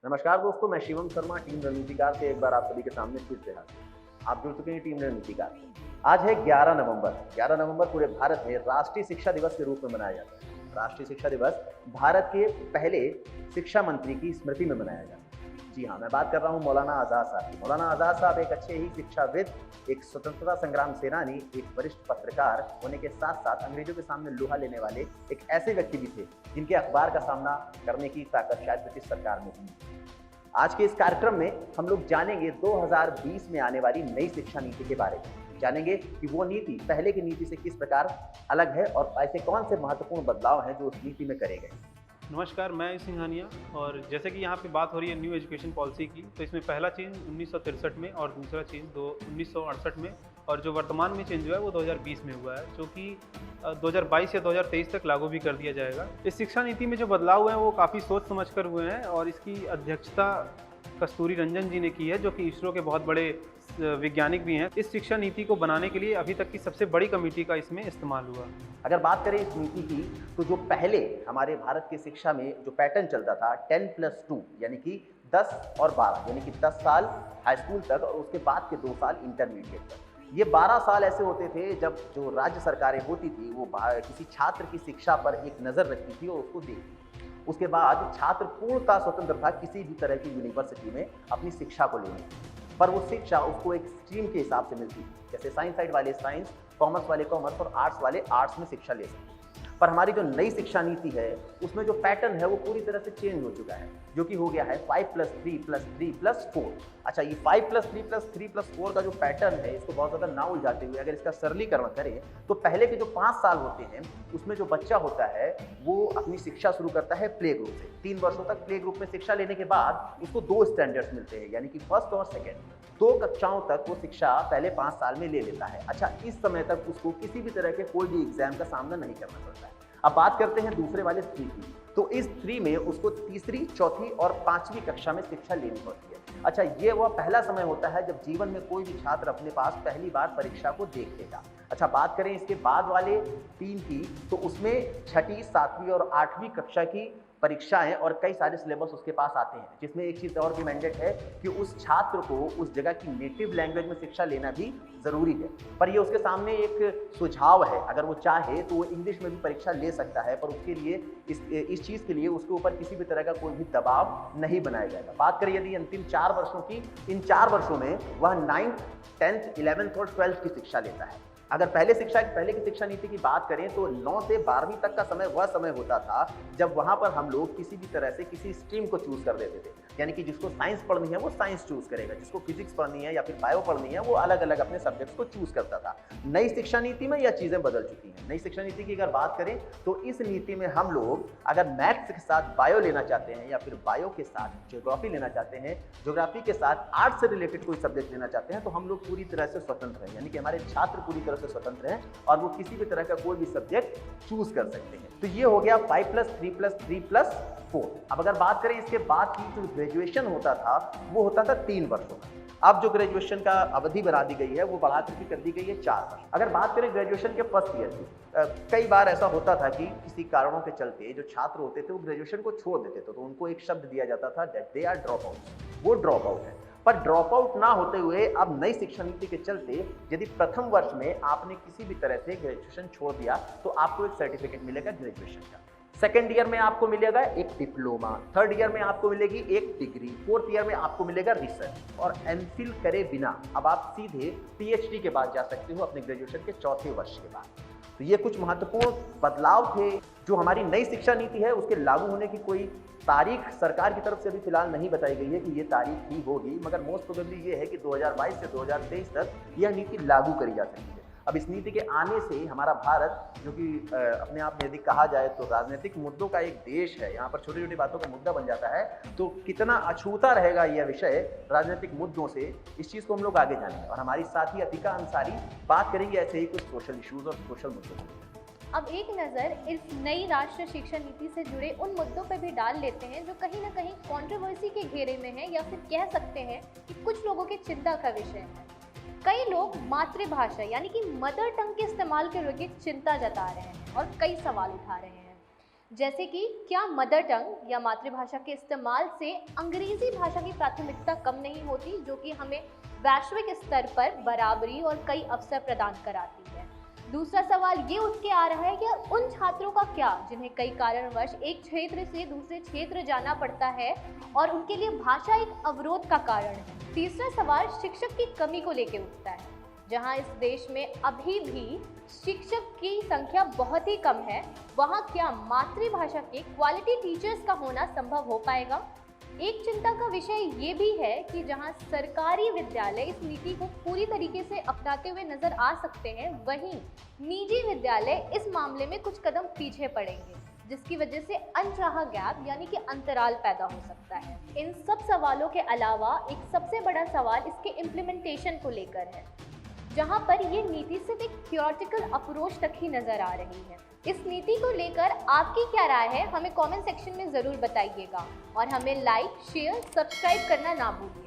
नमस्कार दोस्तों, मैं शिवम शर्मा टीम रणनीतिकार से एक बार आप सभी के सामने फिर से हाजिर। आप जुड़ चुके हैं टीम रणनीतिकार से। आज है 11 नवंबर। 11 नवंबर पूरे भारत में राष्ट्रीय शिक्षा दिवस के रूप में मनाया जाता है। राष्ट्रीय शिक्षा दिवस भारत के पहले शिक्षा मंत्री की स्मृति में मनाया जाता है। जी हाँ, मैं बात कर रहा हूँ मौलाना आज़ाद साहब की। मौलाना आज़ाद साहब एक अच्छे ही शिक्षाविद, एक स्वतंत्रता संग्राम सेनानी, एक वरिष्ठ पत्रकार होने के साथ साथ अंग्रेजों के सामने लोहा लेने वाले एक ऐसे व्यक्ति भी थे जिनके अखबार का सामना करने की ताकत शायद ब्रिटिश सरकार में थी। आज के इस कार्यक्रम में हम लोग जानेंगे 2020 में आने वाली नई शिक्षा नीति के बारे में। जानेंगे कि वो नीति पहले की नीति से किस प्रकार अलग है और ऐसे कौन से महत्वपूर्ण बदलाव हैं जो उस नीति में करे गए। नमस्कार, मैं सिंघानिया। और जैसे कि यहाँ पे बात हो रही है न्यू एजुकेशन पॉलिसी की, तो इसमें पहला चेंज 1963 में और दूसरा चेंज 1968 में, और जो वर्तमान में चेंज हुआ है वो 2020 में हुआ है, जो कि 2022 या 2023 तक लागू भी कर दिया जाएगा। इस शिक्षा नीति में जो बदलाव हुए हैं वो काफ़ी सोच समझ कर हुए हैं, और इसकी अध्यक्षता कस्तूरी रंजन जी ने की है, जो कि इसरो के बहुत बड़े वैज्ञानिक भी हैं। इस शिक्षा नीति को बनाने के लिए अभी तक की सबसे बड़ी कमेटी का इसमें इस्तेमाल हुआ। अगर बात करें इस नीति की, तो जो पहले हमारे भारत की शिक्षा में जो पैटर्न चलता था 10+2 यानी कि 10 और 12, यानी कि 10 साल हाई स्कूल तक और उसके बाद के 2 साल इंटरमीडिएट तक। ये 12 साल ऐसे होते थे जब जो राज्य सरकारें होती थी वो किसी छात्र की शिक्षा पर एक नज़र रखती थी और उसको देखती थी। उसके बाद छात्र पूर्णतः स्वतंत्र था किसी भी तरह की यूनिवर्सिटी में अपनी शिक्षा को लेने की, पर वो शिक्षा उसको एक स्ट्रीम के हिसाब से मिलती थी। जैसे साइंस साइड वाले साइंस, कॉमर्स वाले कॉमर्स और आर्ट्स वाले आर्ट्स में शिक्षा ले सकते हैं। पर हमारी जो नई शिक्षा नीति है उसमें जो पैटर्न है वो पूरी तरह से चेंज हो चुका है, जो कि हो गया है 5+3+3+4। अच्छा, ये 5+3+3+4 का जो पैटर्न है, इसको बहुत ज़्यादा ना उलझाते हुए अगर इसका सरलीकरण करें तो पहले के जो 5 साल होते हैं उसमें जो बच्चा होता है वो अपनी शिक्षा शुरू करता है प्ले ग्रुप से। 3 वर्षों तक प्ले ग्रुप में शिक्षा लेने के बाद उसको 2 स्टैंडर्ड्स मिलते हैं, यानी कि फर्स्ट और सेकेंड। 2 कक्षाओं तक वो शिक्षा पहले 5 साल में ले लेता है। अच्छा, इस समय तक उसको किसी भी तरह के कोई भी एग्जाम का सामना नहीं करना पड़ता है। अब बात करते हैं दूसरे वाले 3 की, तो इस 3 में उसको तीसरी, चौथी और 5वीं कक्षा में शिक्षा लेनी पड़ती है। अच्छा, ये वह पहला समय होता है जब जीवन में कोई भी छात्र अपने पास पहली बार परीक्षा को देख लेगा। अच्छा, बात करें इसके बाद वाले 3 की, तो उसमें छठी, 7वीं और 8वीं कक्षा की परीक्षाएं और कई सारे सिलेबस उसके पास आते हैं, जिसमें एक चीज़ और भी मैंडेट है कि उस छात्र को उस जगह की नेटिव लैंग्वेज में शिक्षा लेना भी ज़रूरी है। पर ये उसके सामने एक सुझाव है, अगर वो चाहे तो वो इंग्लिश में भी परीक्षा ले सकता है, पर उसके लिए इस चीज़ के लिए उसके ऊपर किसी भी तरह का कोई भी दबाव नहीं बनाया जाएगा। बात करें यदि अंतिम 4 वर्षों की, इन 4 वर्षों में वह 9th, 10th, 11th और 12th की शिक्षा लेता है। अगर पहले की शिक्षा नीति की बात करें तो 9 से 12वीं तक का समय वह समय होता था जब वहां पर हम लोग किसी भी तरह से किसी स्ट्रीम को चूज कर देते थे, यानी कि जिसको साइंस पढ़नी है वो साइंस चूज करेगा, जिसको फिजिक्स पढ़नी है या फिर बायो पढ़नी है वो अलग अलग अपने सब्जेक्ट्स को चूज करता था। नई शिक्षा नीति में यह चीजें बदल चुकी हैं। नई शिक्षा नीति की अगर बात करें तो इस नीति में हम लोग अगर मैथ्स के साथ बायो लेना चाहते हैं या फिर बायो के साथ ज्योग्राफी लेना चाहते हैं, ज्योग्राफी के साथ आर्ट्स से रिलेटेड कोई सब्जेक्ट लेना चाहते हैं, तो हम लोग पूरी तरह से स्वतंत्र हैं, यानी कि हमारे छात्र पूरी तरह से स्वतंत्र हैं और वो किसी भी तरह का कोई भी सब्जेक्ट चूज कर सकते हैं। तो ये हो गया 5+3+3+4। अब अगर बात करें इसके बाद की जो ग्रेजुएशन होता था वो होता था 3 वर्षों का। अब जो ग्रेजुएशन का अवधि बढ़ा दी गई है वो बढ़ा करके कर दी गई है 4 वर्ष। अगर बात करें ग्रेजुएशन के फर्स्ट ईयर की, कई बार ऐसा होता था कि किसी कारणों के चलते जो छात्र होते थे वो ग्रेजुएशन को छोड़ देते थे, तो उनको एक शब्द दिया जाता था that they are drop out. वो ड्रॉप आउट है। पर ड्रॉप आउट ना होते हुए अब नई शिक्षा नीति के चलते यदि प्रथम वर्ष में आपने किसी भी तरह से ग्रेजुएशन छोड़ दिया तो आपको एक सर्टिफिकेट मिलेगा ग्रेजुएशन का। सेकेंड ईयर में आपको मिलेगा एक डिप्लोमा, थर्ड ईयर में आपको मिलेगी एक डिग्री, फोर्थ ईयर में आपको मिलेगा रिसर्च, और एमफिल करे बिना अब आप सीधे पीएचडी के बाद जा सकते हो अपने ग्रेजुएशन के 4थे वर्ष के बाद। तो ये कुछ महत्वपूर्ण बदलाव थे जो हमारी नई शिक्षा नीति है उसके लागू होने की कोई तारीख सरकार की तरफ से अभी फिलहाल नहीं बताई गई है कि ये तारीख ही होगी, मगर मोस्ट प्रोबेबली ये है कि 2022 से 2023 तक यह नीति लागू करी जा सकती है। अब इस नीति के आने से हमारा भारत, जो कि अपने आप में यदि कहा जाए तो राजनीतिक मुद्दों का एक देश है, यहाँ पर छोटी छोटी बातों का मुद्दा बन जाता है, तो कितना अछूता रहेगा यह विषय राजनीतिक मुद्दों से, इस चीज़ को हम लोग आगे जानेंगे और हमारी साथी अतिका अंसारी बात करेंगे ऐसे ही कुछ सोशल इश्यूज और सोशल मुद्दों पर। अब एक नज़र इस नई राष्ट्रीय शिक्षा नीति से जुड़े उन मुद्दों पर भी डाल लेते हैं जो कहीं ना कहीं कंट्रोवर्सी के घेरे में है, या फिर कह सकते हैं कि कुछ लोगों की चिंता का विषय है। कई लोग मातृभाषा यानी कि मदर टंग के इस्तेमाल के लिए चिंता जता रहे हैं और कई सवाल उठा रहे हैं। जैसे कि क्या मदर टंग या मातृभाषा के इस्तेमाल से अंग्रेजी भाषा की प्राथमिकता कम नहीं होती, जो कि हमें वैश्विक स्तर पर बराबरी और कई अवसर प्रदान कराती है। दूसरा सवाल ये उठ के आ रहा है कि उन छात्रों का क्या जिन्हें कई कारणवश एक क्षेत्र से दूसरे क्षेत्र जाना पड़ता है और उनके लिए भाषा एक अवरोध का कारण है। तीसरा सवाल शिक्षक की कमी को लेकर उठता है। जहां इस देश में अभी भी शिक्षक की संख्या बहुत ही कम है, वहां क्या मातृभाषा के क्वालिटी टीचर्स का होना संभव हो पाएगा? एक चिंता का विषय ये भी है कि जहां सरकारी विद्यालय इस नीति को पूरी तरीके से अपनाते हुए नजर आ सकते हैं, वहीं निजी विद्यालय इस मामले में कुछ कदम पीछे पड़ेंगे, जिसकी वजह से अनचाहा गैप यानी कि अंतराल पैदा हो सकता है। इन सब सवालों के अलावा एक सबसे बड़ा सवाल इसके इम्प्लीमेंटेशन को लेकर है, जहां पर ये नीति सिर्फ एक थियोरेटिकल अप्रोच तक ही नजर आ रही है। इस नीति को लेकर आपकी क्या राय है, हमें कमेंट सेक्शन में ज़रूर बताइएगा और हमें लाइक, शेयर, सब्सक्राइब करना ना भूलिए।